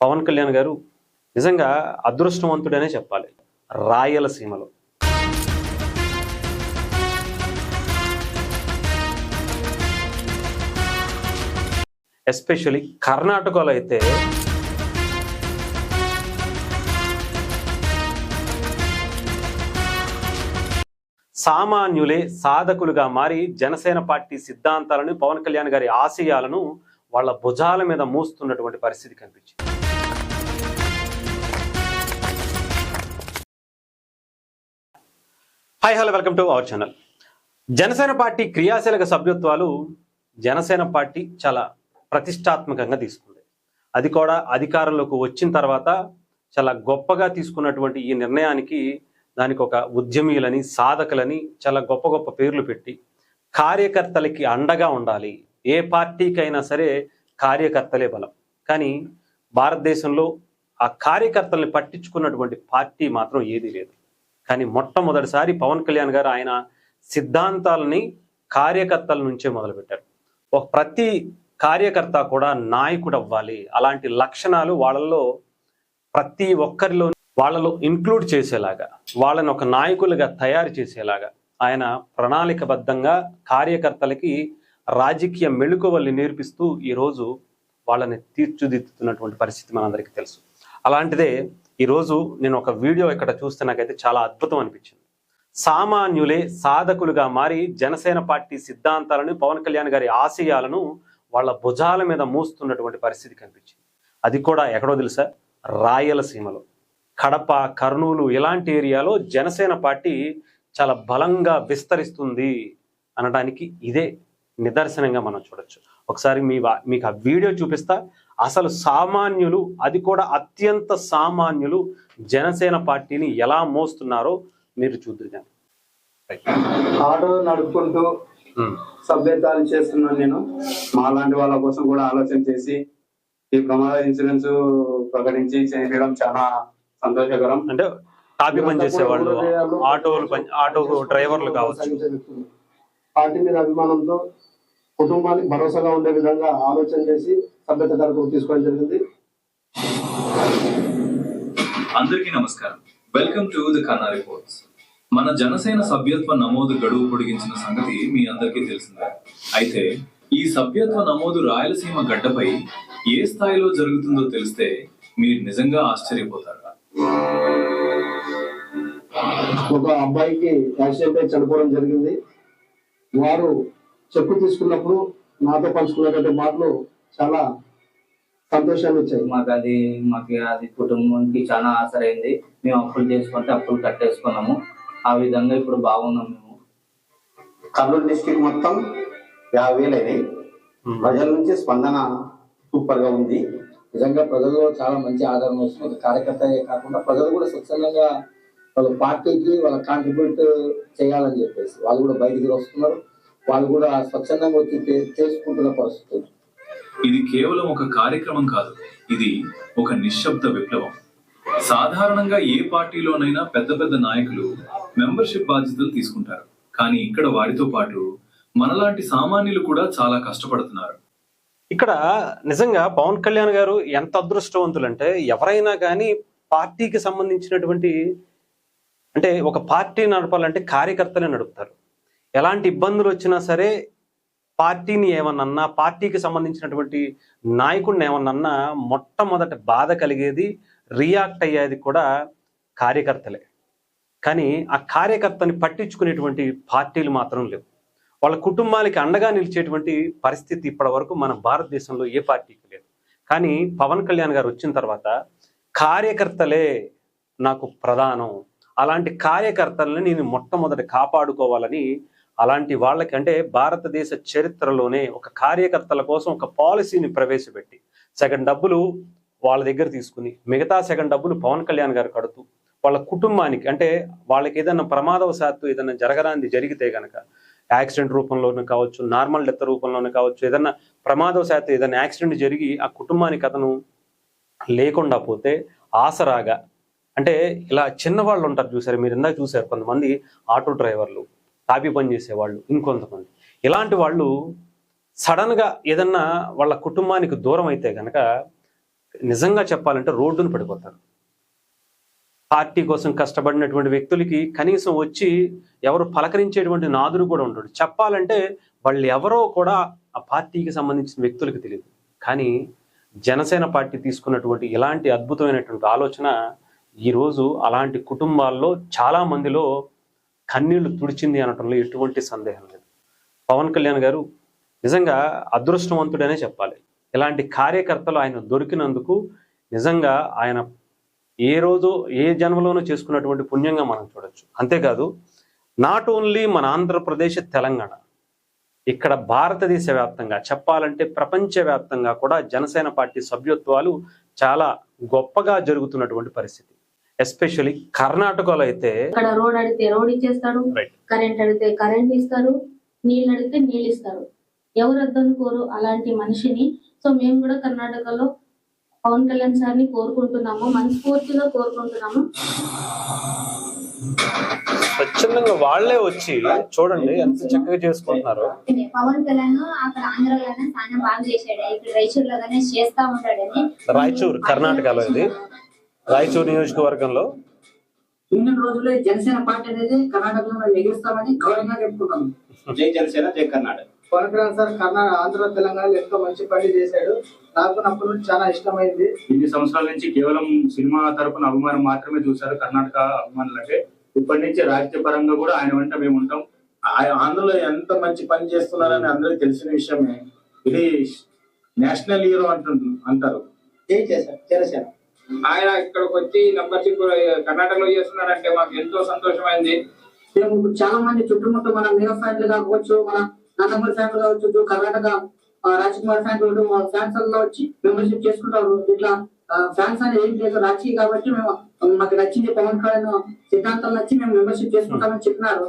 పవన్ కళ్యాణ్ గారు నిజంగా అదృష్టవంతుడనే చెప్పాలి. రాయలసీమలో ఎస్పెషల్లీ కర్ణాటకలో అయితే సామాన్యులే సాధకులుగా మారి జనసేన పార్టీ సిద్ధాంతాలను, పవన్ కళ్యాణ్ గారి ఆశయాలను వాళ్ళ భుజాల మీద మోస్తున్నటువంటి పరిస్థితి కనిపించింది. Hi hello, welcome to our channel. Janasena party క్రియాశీలక సభ్యత్వాలు జనసేన పార్టీ చాలా ప్రతిష్టాత్మకంగా తీసుకుంది. అది కూడా అధికారంలోకి వచ్చిన తర్వాత చాలా గొప్పగా తీసుకున్నటువంటి ఈ నిర్ణయానికి దానికి ఒక ఉద్యమీయులని, సాధకులని చాలా గొప్ప గొప్ప పేర్లు పెట్టి కార్యకర్తలకి అండగా ఉండాలి. ఏ పార్టీకైనా సరే కార్యకర్తలే బలం. కానీ భారతదేశంలో ఆ కార్యకర్తల్ని పట్టించుకున్నటువంటి పార్టీ మాత్రం ఏదీ లేదు. కానీ మొట్టమొదటిసారి పవన్ కళ్యాణ్ గారు ఆయన సిద్ధాంతాలని కార్యకర్తల నుంచే మొదలుపెట్టారు. ప్రతి కార్యకర్త కూడా నాయకుడు అవ్వాలి, అలాంటి లక్షణాలు ప్రతి ఒక్కరిలో వాళ్ళలో ఇంక్లూడ్ చేసేలాగా, వాళ్ళని ఒక నాయకులుగా తయారు చేసేలాగా ఆయన ప్రణాళికబద్ధంగా కార్యకర్తలకి రాజకీయ మెళుకువల్ని నేర్పిస్తూ ఈరోజు వాళ్ళని తీర్చిదిద్దుతున్నటువంటి పరిస్థితి మనందరికీ తెలుసు. అలాంటిదే ఈరోజు నేను ఒక వీడియో ఇక్కడ చూస్తే నాకైతే చాలా అద్భుతం అనిపించింది. సామాన్యులే సాధకులుగా మారి జనసేన పార్టీ సిద్ధాంతాలను, పవన్ కళ్యాణ్ గారి ఆశయాలను వాళ్ళ భుజాల మీద మోస్తున్నటువంటి పరిస్థితి కనిపించింది. అది కూడా ఎక్కడో తెలుసా? రాయలసీమలో, కడప, కర్నూలు ఇలాంటి ఏరియాలో జనసేన పార్టీ చాలా బలంగా విస్తరిస్తుంది అనడానికి ఇదే నిదర్శనంగా మనం చూడొచ్చు. ఒకసారి మీకు ఆ వీడియో చూపిస్తా. అసలు సామాన్యులు, అది కూడా అత్యంత సామాన్యులు జనసేన పార్టీని ఎలా మోస్తున్నారో మీరు చూద్దాం. ఆటో నడుపుకుంటూ సభ్యతాలు చేస్తున్నాను నేను. మాలాంటి వాళ్ళ కోసం కూడా ఆలోచన చేసి ఈ ప్రమాద ఇన్సూరెన్స్ ప్రకటించి చేయడం చాలా సంతోషకరం. అంటే టాపీ పని చేసేవాళ్ళు, ఆటో డ్రైవర్లు కావచ్చు, పార్టీ మీద అభిమానంతో కుటుంబానికి భరోసాగా ఉండే విధంగా ఆలోచన చేసి సభ్యత కార్యక్రమం తీసుకోవడం జరిగింది. అందరికీ నమస్కారం. వెల్కమ్ టు ది కన్నా రిపోర్ట్స్. మన జనసేన సభ్యత్వ నమోదు గడువు పొడిగించిన సంగతి మీ అందరికీ తెలిసిందే. అయితే ఈ సభ్యత్వ నమోదు రాయలసీమ గడ్డపై ఏ స్థాయిలో జరుగుతుందో తెలిస్తే మీరు నిజంగా ఆశ్చర్యపోతారు. ఒక అబ్బాయికి యాక్సిడెంట్ అయి చనిపోవడం జరిగింది. వారు చెక్కు తీసుకున్నప్పుడు నాతో పంచుకున్నటువంటి మాటలు చాలా సంతోషాన్ని ఇచ్చాయి. మాకు అది కుటుంబానికి చాలా ఆసరైంది. మేము అప్పులు చేసుకుంటే అప్పులు కట్టేసుకున్నాము. ఆ విధంగా ఇప్పుడు బాగున్నాం. మేము కర్నూలు డిస్ట్రిక్ట్ మొత్తం 50,000 అయినాయి. ప్రజల నుంచి స్పందన సూపర్ గా ఉంది. నిజంగా ప్రజల్లో చాలా మంచి ఆదరణ వస్తుంది. కార్యకర్తలే కాకుండా ప్రజలు కూడా స్వచ్ఛందంగా వాళ్ళ పార్టీకి వాళ్ళ కాంట్రిబ్యూట్ చేయాలని చెప్పేసి వాళ్ళు కూడా బయటికి వస్తున్నారు. వాళ్ళు కూడా స్వచ్ఛందంగా వచ్చి చేసుకుంటున్న పరిస్థితి. ఇది కేవలం ఒక కార్యక్రమం కాదు, ఇది ఒక నిశ్శబ్ద విప్లవం. సాధారణంగా ఏ పార్టీలోనైనా పెద్ద పెద్ద నాయకులు మెంబర్షిప్ బాధ్యతలు తీసుకుంటారు. కానీ ఇక్కడ వారితో పాటు మనలాంటి సామాన్యులు కూడా చాలా కష్టపడుతున్నారు. ఇక్కడ నిజంగా పవన్ కళ్యాణ్ గారు ఎంత అదృష్టవంతులంటే, ఎవరైనా కానీ పార్టీకి సంబంధించినటువంటి, అంటే ఒక పార్టీ నడపాలంటే కార్యకర్తలే నడుపుతారు. ఎలాంటి ఇబ్బందులు వచ్చినా సరే పార్టీని ఏమన్నా, పార్టీకి సంబంధించినటువంటి నాయకుడిని ఏమన్నా మొట్టమొదట బాధ కలిగేది, రియాక్ట్ అయ్యేది కూడా కార్యకర్తలే. కానీ ఆ కార్యకర్తని పట్టించుకునేటువంటి పార్టీలు మాత్రం లేవు. వాళ్ళ కుటుంబాలకి అండగా నిలిచేటువంటి పరిస్థితి ఇప్పటి వరకు మన భారతదేశంలో ఏ పార్టీకి లేదు. కానీ పవన్ కళ్యాణ్ గారు వచ్చిన తర్వాత కార్యకర్తలే నాకు ప్రధానం, అలాంటి కార్యకర్తలని నేను మొట్టమొదటి కాపాడుకోవాలని, అలాంటి వాళ్ళకి, అంటే భారతదేశ చరిత్రలోనే ఒక కార్యకర్తల కోసం ఒక పాలసీని ప్రవేశపెట్టి సగం డబ్బులు వాళ్ళ దగ్గర తీసుకుని మిగతా సగం డబ్బులు పవన్ కళ్యాణ్ గారు కడుతూ వాళ్ళ కుటుంబానికి, అంటే వాళ్ళకి ఏదైనా ప్రమాదవశాత్తు ఏదైనా జరగరాంది జరిగితే కనుక, యాక్సిడెంట్ రూపంలోనే కావచ్చు, నార్మల్ డెత్ రూపంలోనే కావచ్చు, ఏదైనా ప్రమాదవశాత్తు ఏదైనా యాక్సిడెంట్ జరిగి ఆ కుటుంబానికి అతను లేకుండా పోతే ఆసరాగా, అంటే ఇలా చిన్నవాళ్ళు ఉంటారు చూసారు, మీరు ఇందాక చూసారు, కొంతమంది ఆటో డ్రైవర్లు, టాపీ పని చేసేవాళ్ళు, ఇంకొంతమంది ఇలాంటి వాళ్ళు సడన్గా ఏదన్నా వాళ్ళ కుటుంబానికి దూరం అయితే కనుక నిజంగా చెప్పాలంటే రోడ్డును పడిపోతారు. పార్టీ కోసం కష్టపడినటువంటి వ్యక్తులకి కనీసం వచ్చి ఎవరు పలకరించేటువంటి నాదుడు కూడా ఉంటాడు. చెప్పాలంటే వాళ్ళు ఎవరో కూడా ఆ పార్టీకి సంబంధించిన వ్యక్తులకు తెలియదు. కానీ జనసేన పార్టీ తీసుకున్నటువంటి ఇలాంటి అద్భుతమైనటువంటి ఆలోచన ఈరోజు అలాంటి కుటుంబాల్లో చాలా మందిలో కన్నీళ్లు తుడిచింది అనటంలో ఎటువంటి సందేహం లేదు. పవన్ కళ్యాణ్ గారు నిజంగా అదృష్టవంతుడనే చెప్పాలి. ఇలాంటి కార్యకర్తలు ఆయన దొరికినందుకు నిజంగా ఆయన ఏ రోజు ఏ జన్మలోనూ చేసుకున్నటువంటి పుణ్యంగా మనం చూడొచ్చు. అంతేకాదు నాట్ ఓన్లీ మన ఆంధ్రప్రదేశ్, తెలంగాణ, ఇక్కడ భారతదేశ వ్యాప్తంగా చెప్పాలంటే ప్రపంచవ్యాప్తంగా కూడా జనసేన పార్టీ సభ్యత్వాలు చాలా గొప్పగా జరుగుతున్నటువంటి పరిస్థితి. ఎస్పెషల్లీ కర్ణాటకలో అయితే ఇక్కడ రోడ్ అడిగితే రోడ్ ఇచ్చేస్తాడు, కరెంట్ అడిగితే కరెంట్ ఇస్తారు, నీళ్ళు అడిగితే నీళ్ళు ఇస్తారు. ఎవరు వద్దనుకోరు అలాంటి మనిషిని. సో మేము కూడా కర్ణాటకలో పవన్ కళ్యాణ్ సార్ని కోరుకుంటున్నాము, మనస్ఫూర్తిగా కోరుకుంటున్నాము. స్వచ్ఛందంగా వాళ్లే వచ్చి చూడండి ఎంత చక్కగా చేసుకుంటున్నారు. పవన్ కళ్యాణ్ అక్కడ ఆంధ్రలోనే చాలా బాగా చేశాడు, ఇక్కడ రాయచూరులోనే చేస్తా ఉంటాడని. రాయచూరు కర్ణాటకలో, ఇది రాయచూరు నియోజకవర్గంలో ఇన్ని రోజులు జనసేన పార్టీ అనేది కర్ణాటకలో మిగిలిస్తామని గౌరవంగా చెప్పుకున్నాం. జై జనసేన, జై కర్ణాటక. పవన్ కళ్యాణ్ సార్ ఆంధ్ర తెలంగాణలో ఎంతో మంచి పని చేశాడు. నాకు అప్పటి నుంచి చాలా ఇష్టమైంది. ఇన్ని సంవత్సరాల నుంచి కేవలం సినిమా తరపున అభిమానం మాత్రమే చూశారు కర్ణాటక అభిమానులకే. ఇప్పటి నుంచి రాజకీయ పరంగా కూడా ఆయన వెంట మేము ఉంటాం. ఆంధ్రలో ఎంత మంచి పని చేస్తున్నారని అందరికి తెలిసిన విషయమే. ఇది నేషనల్ హీరో అంటారు. జై జనసేన. ఆయన ఇక్కడికి వచ్చి మెంబర్షిప్ కర్ణాటకలో చేస్తున్నారంటే మాకు ఎంతో సంతోషమైంది. మేము చాలా మంది చుట్టుముట్టు మన మీరా ఫ్యాన్లు కావచ్చు, మన నందమూరి ఫ్యాన్లు కావచ్చు, కర్ణాటక రాజ్కుమార్ ఫ్యాన్లు ఫ్యాన్స్ లో వచ్చి మెంబర్షిప్ చేసుకుంటారు. ఇట్లా ఫ్యాన్స్ అనేది ఏం లేదు, రాజకీయ కాబట్టి మేము మాకు నచ్చింది పవన్ కళ్యాణ్ సిద్ధాంతాలు నచ్చి మేము మెంబర్షిప్ చేసుకుంటామని చెప్పినారు.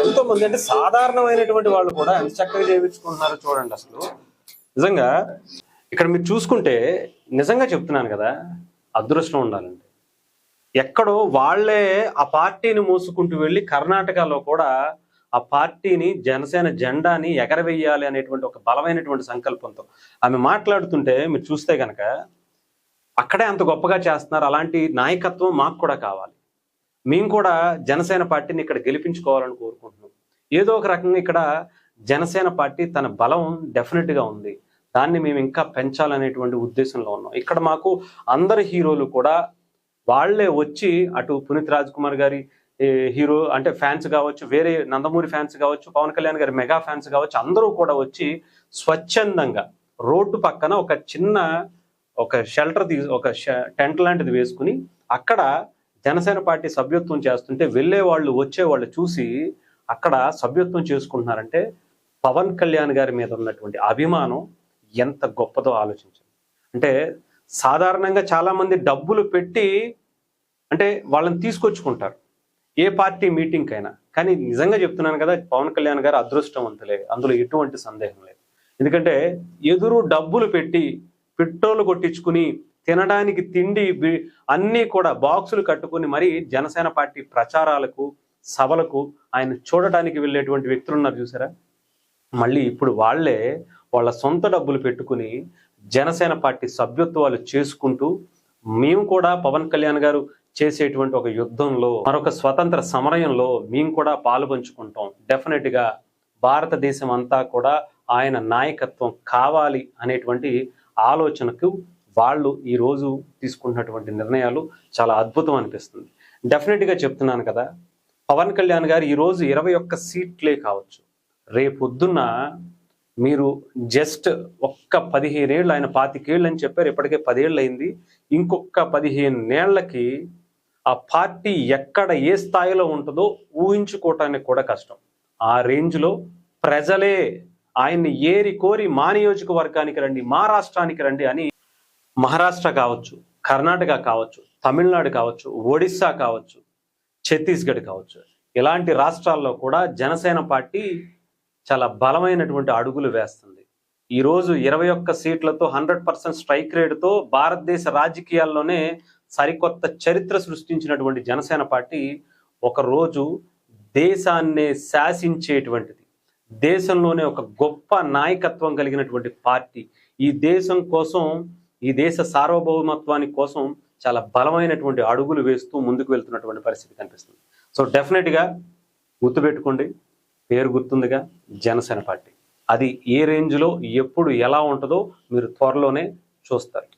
ఎంతో మంది అంటే సాధారణమైనటువంటి వాళ్ళు కూడా ఎంత చక్కగా చేయించుకుంటున్నారో చూడండి. అసలు నిజంగా ఇక్కడ మీరు చూసుకుంటే నిజంగా చెప్తున్నాను కదా, అదృష్టం ఉండాలండి. ఎక్కడో వాళ్లే ఆ పార్టీని మోసుకుంటూ వెళ్ళి కర్ణాటకలో కూడా ఆ పార్టీని, జనసేన జెండాని ఎగరవేయాలి అనేటువంటి ఒక బలమైనటువంటి సంకల్పంతో ఆమె మాట్లాడుతుంటే మీరు చూస్తే కనుక అక్కడే అంత గొప్పగా చేస్తున్నారు. అలాంటి నాయకత్వం మాకు కూడా కావాలి. మేము కూడా జనసేన పార్టీని ఇక్కడ గెలిపించుకోవాలని కోరుకుంటున్నాం. ఏదో ఒక రకంగా ఇక్కడ జనసేన పార్టీ తన బలం డెఫినెట్గా ఉంది, దాన్ని మేము ఇంకా పెంచాలనేటువంటి ఉద్దేశంలో ఉన్నాం. ఇక్కడ మాకు అందరి హీరోలు కూడా వాళ్లే వచ్చి అటు పునీత్ రాజ్ కుమార్ గారి హీరో అంటే ఫ్యాన్స్ కావచ్చు, వేరే నందమూరి ఫ్యాన్స్ కావచ్చు, పవన్ కళ్యాణ్ గారి మెగా ఫ్యాన్స్ కావచ్చు, అందరూ కూడా వచ్చి స్వచ్ఛందంగా రోడ్డు పక్కన ఒక చిన్న షెల్టర్ ఒక టెంట్ లాంటిది వేసుకుని అక్కడ జనసేన పార్టీ సభ్యత్వం చేస్తుంటే వెళ్ళే వాళ్ళు వచ్చేవాళ్ళు చూసి అక్కడ సభ్యత్వం చేసుకుంటున్నారంటే పవన్ కళ్యాణ్ గారి మీద ఉన్నటువంటి అభిమానం ఎంత గొప్పదో ఆలోచించండి. అంటే సాధారణంగా చాలా మంది డబ్బులు పెట్టి అంటే వాళ్ళని తీసుకొచ్చుకుంటారు ఏ పార్టీ మీటింగ్ అయినా. కానీ నిజంగా చెప్తున్నాను కదా, పవన్ కళ్యాణ్ గారు అదృష్టవంతులే, అందులో ఎటువంటి సందేహం లేదు. ఎందుకంటే ఎదురు డబ్బులు పెట్టి పెట్రోల్ కొట్టించుకుని తినడానికి తిండి అన్నీ కూడా బాక్సులు కట్టుకుని మరి జనసేన పార్టీ ప్రచారాలకు, సభలకు ఆయన చూడటానికి వెళ్ళేటువంటి వ్యక్తులు ఉన్నారు చూసారా. మళ్ళీ ఇప్పుడు వాళ్ళే వాళ్ళ సొంత డబ్బులు పెట్టుకుని జనసేన పార్టీ సభ్యత్వాలు చేసుకుంటూ మేము కూడా పవన్ కళ్యాణ్ గారు చేసేటువంటి ఒక యుద్ధంలో, మరొక స్వతంత్ర సమరయంలో మేము కూడా పాలుపంచుకుంటాం. డెఫినెట్గా భారతదేశం అంతా కూడా ఆయన నాయకత్వం కావాలి అనేటువంటి ఆలోచనకు వాళ్ళు ఈరోజు తీసుకుంటున్నటువంటి నిర్ణయాలు చాలా అద్భుతం అనిపిస్తుంది. డెఫినెట్గా చెప్తున్నాను కదా, పవన్ కళ్యాణ్ గారు ఈరోజు 21 సీట్లే కావచ్చు, రేపొద్దున్న మీరు జస్ట్ ఒక్క 15 ఏళ్ళు, ఆయన 25 ఏళ్ళు అని చెప్పారు, ఇప్పటికే 10 ఏళ్ళు అయింది, ఇంకొక 15 ఏళ్లకి ఆ పార్టీ ఎక్కడ ఏ స్థాయిలో ఉంటుందో ఊహించుకోవటానికి కూడా కష్టం. ఆ రేంజ్లో ప్రజలే ఆయన్ని ఏరి కోరి మా నియోజకవర్గానికి రండి, మా రాష్ట్రానికి రండి అని మహారాష్ట్ర కావచ్చు, కర్ణాటక కావచ్చు, తమిళనాడు కావచ్చు, ఒడిస్సా కావచ్చు, ఛత్తీస్గఢ్ కావచ్చు, ఇలాంటి రాష్ట్రాల్లో కూడా జనసేన పార్టీ చాలా బలమైనటువంటి అడుగులు వేస్తుంది. ఈరోజు 21 సీట్లతో 100% స్ట్రైక్ రేటుతో భారతదేశ రాజకీయాల్లోనే సరికొత్త చరిత్ర సృష్టించినటువంటి జనసేన పార్టీ ఒకరోజు దేశాన్నే శాసించేటువంటిది, దేశంలోనే ఒక గొప్ప నాయకత్వం కలిగినటువంటి పార్టీ, ఈ దేశం కోసం, ఈ దేశ సార్వభౌమత్వానికి కోసం చాలా బలమైనటువంటి అడుగులు వేస్తూ ముందుకు వెళ్తున్నటువంటి పరిస్థితి కనిపిస్తుంది. సో డెఫినెట్గా గుర్తుపెట్టుకోండి, పేరు గుర్తుందిగా, జనసేన పార్టీ. అది ఏ రేంజ్లో ఎప్పుడు ఎలా ఉంటుందో మీరు త్వరలోనే చూస్తారు.